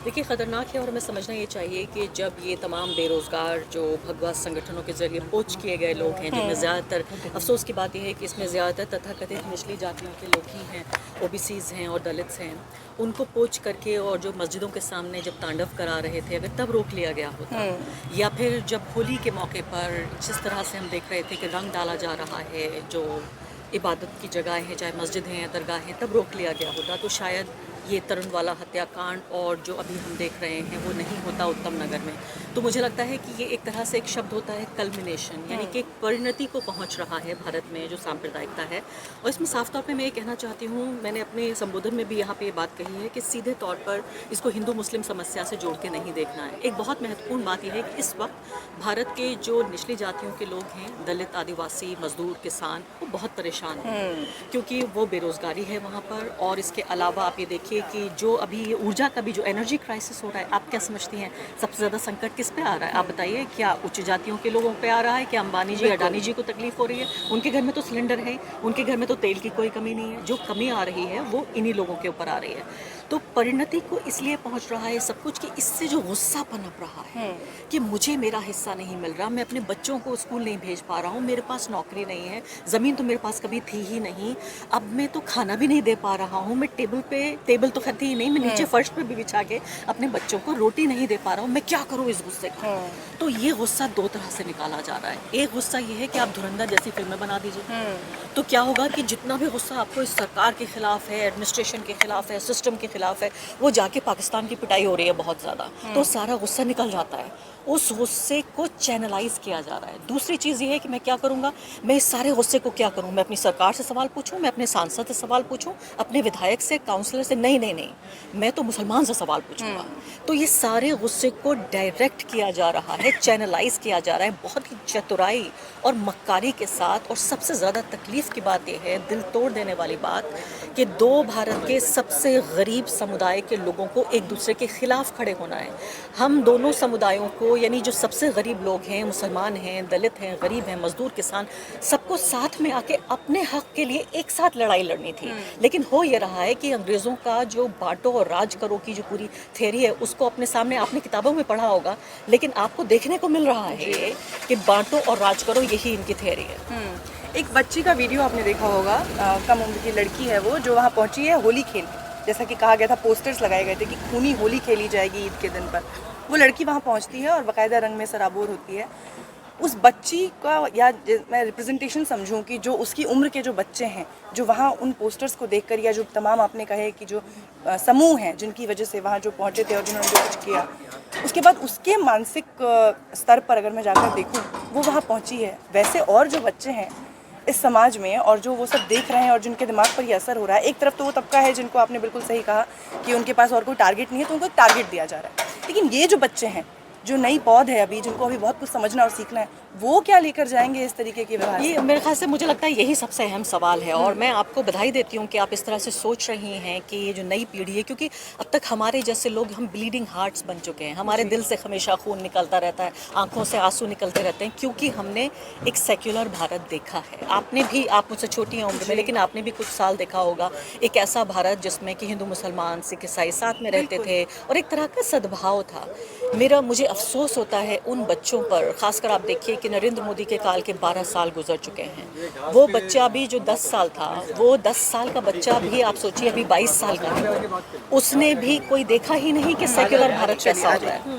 देखिए ख़तरनाक है और हमें समझना ये चाहिए कि जब ये तमाम बेरोज़गार जो भगवा संगठनों के ज़रिए पोच किए गए लोग हैं, जिनमें ज़्यादातर अफसोस की बात यह है कि इसमें ज़्यादातर तथाकथित निचली जातियों के लोग ही हैं, ओबीसीज़ हैं और दलित्स हैं, उनको पोच करके और जो मस्जिदों के सामने जब तांडव करा रहे थे, अगर तब रोक लिया गया होता, या फिर जब होली के मौके पर जिस तरह से हम देख रहे थे कि रंग डाला जा रहा है, जो इबादत की जगह हैं, चाहे मस्जिद हैं या दरगाह हैं, तब रोक लिया गया होता तो शायद ये तरुण वाला हत्याकांड और जो अभी हम देख रहे हैं वो नहीं होता उत्तम नगर में। तो मुझे लगता है कि ये एक तरह से एक शब्द होता है कल्मिनेशन, यानी कि एक परिणति को पहुंच रहा है भारत में जो सांप्रदायिकता है। और इसमें साफ तौर पे मैं ये कहना चाहती हूँ, मैंने अपने संबोधन में भी यहाँ पे ये बात कही है कि सीधे तौर पर इसको हिंदू मुस्लिम समस्या से जोड़ के नहीं देखना है। एक बहुत महत्वपूर्ण बात यह है कि इस वक्त भारत के जो निचली जातियों के लोग हैं, दलित, आदिवासी, मजदूर, किसान, वो बहुत परेशान हैं क्योंकि वो बेरोजगारी है वहाँ पर। और इसके अलावा आप ये देखिए कि जो अभी ये ऊर्जा का भी जो एनर्जी क्राइसिस हो रहा है, आप क्या समझती हैं सबसे ज़्यादा संकट किस पे आ रहा है? आप बताइए, क्या उच्च जातियों के लोगों पे आ रहा है? क्या अंबानी जी, अडानी जी को तकलीफ हो रही है? उनके घर में तो सिलेंडर है, उनके घर में तो तेल की कोई कमी नहीं है। जो कमी आ रही है वो इन्हीं लोगों के ऊपर आ रही है। तो परिणति को इसलिए पहुंच रहा है सब कुछ कि इससे जो गुस्सा पनप रहा है कि मुझे मेरा हिस्सा नहीं मिल रहा, मैं अपने बच्चों को स्कूल नहीं भेज पा रहा हूँ, मेरे पास नौकरी नहीं है, ज़मीन तो मेरे पास कभी थी ही नहीं, अब मैं तो खाना भी नहीं दे पा रहा हूँ, मैं टेबल तो खरीदी ही नहीं, मैं नीचे फर्श पे भी बिछा के अपने बच्चों को रोटी नहीं दे पा रहा हूँ, मैं क्या करूँ इस गुस्से का? तो ये गुस्सा दो तरह से निकाला जा रहा है। एक गुस्सा ये है कि आप धुरंधर जैसी फिल्में बना दीजिए, तो क्या होगा कि जितना भी गुस्सा आपको इस सरकार के खिलाफ है, एडमिनिस्ट्रेशन के खिलाफ है, सिस्टम के खिलाफ है, वो जाके पाकिस्तान की पिटाई हो रही है बहुत ज़्यादा, तो सारा गुस्सा निकल जाता है, उस गुस्से को चैनलाइज किया जा रहा है। दूसरी चीज़ ये है कि मैं क्या करूँगा, मैं इस सारे गुस्से को क्या करूँ? मैं अपनी सरकार से सवाल पूछूँ, मैं अपने सांसद से सवाल पूछूँ, अपने विधायक से, काउंसलर से? नहीं नहीं नहीं, मैं तो मुसलमान से सवाल पूछूंगा। तो ये सारे गुस्से को डायरेक्ट किया जा रहा है, चैनलाइज किया जा रहा है बहुत ही चतुराई और मक्कारी के साथ। और सबसे ज़्यादा तकलीफ़ की बात यह है, दिल तोड़ देने वाली बात, कि दो भारत के सबसे गरीब समुदाय के लोगों को एक दूसरे के खिलाफ खड़े होना है। हम दोनों समुदायों को, यानी जो सबसे गरीब लोग हैं, मुसलमान हैं, दलित हैं, गरीब हैं, मजदूर, किसान, सबको साथ में आके अपने हक के लिए एक साथ लड़ाई लड़नी थी। लेकिन हो ये रहा है कि अंग्रेज़ों का जो बांटो और राज करो की जो पूरी थ्योरी है, उसको अपने सामने आपने किताबों में पढ़ा होगा, लेकिन आपको देखने को मिल रहा है कि बांटो और राज करो, यही इनकी थ्योरी है। एक बच्ची का वीडियो आपने देखा होगा, कम उम्र की लड़की है वो, जो वहाँ पहुँची है होली खेलने। जैसा कि कहा गया था, पोस्टर्स लगाए गए थे कि खूनी होली खेली जाएगी ईद के दिन पर। वो लड़की वहाँ पहुँचती है और बाकायदा रंग में सराबोर होती है। उस बच्ची का, या मैं रिप्रेजेंटेशन समझूं कि जो उसकी उम्र के जो बच्चे हैं, जो वहाँ उन पोस्टर्स को देखकर, या जो तमाम आपने कहे कि जो समूह हैं जिनकी वजह से वहाँ जो पहुँचे थे और जिन्होंने जो कुछ किया, उसके बाद उसके मानसिक स्तर पर अगर मैं जाकर देखूं, वो वहाँ पहुँची है। वैसे और जो बच्चे हैं इस समाज में और जो वो सब देख रहे हैं और जिनके दिमाग पर ये असर हो रहा है, एक तरफ तो वो तबका है जिनको आपने बिल्कुल सही कहा कि उनके पास और कोई टारगेट नहीं है, तो उनको एक टारगेट दिया जा रहा है। लेकिन ये जो बच्चे हैं, जो नई पौध है अभी, जिनको अभी बहुत कुछ समझना और सीखना है, वो क्या लेकर जाएंगे इस तरीके के व्यवहार? ये मेरे ख्याल से, मुझे लगता है यही सबसे अहम सवाल है। और मैं आपको बधाई देती हूँ कि आप इस तरह से सोच रही हैं कि ये जो नई पीढ़ी है, क्योंकि अब तक हमारे जैसे लोग, हम ब्लीडिंग हार्ट्स बन चुके हैं, हमारे दिल से हमेशा खून निकलता रहता है, आंखों से आंसू निकलते रहते हैं, क्योंकि हमने एक सेक्युलर भारत देखा है। आपने भी, आप मुझसे छोटी हैं उम्र में, लेकिन आपने भी कुछ साल देखा होगा एक ऐसा भारत जिसमें कि हिंदू, मुसलमान, सिख, ईसाई साथ में रहते थे और एक तरह का सद्भाव था। मुझे अफसोस होता है उन बच्चों पर, खासकर आप देखिए कि नरेंद्र मोदी के काल के 12 साल गुजर चुके हैं। वो बच्चा भी जो 10 साल था, वो 10 साल का बच्चा भी आप सोचिए अभी 22 साल का है, उसने भी कोई देखा ही नहीं कि सेक्युलर भारत कैसा होता है।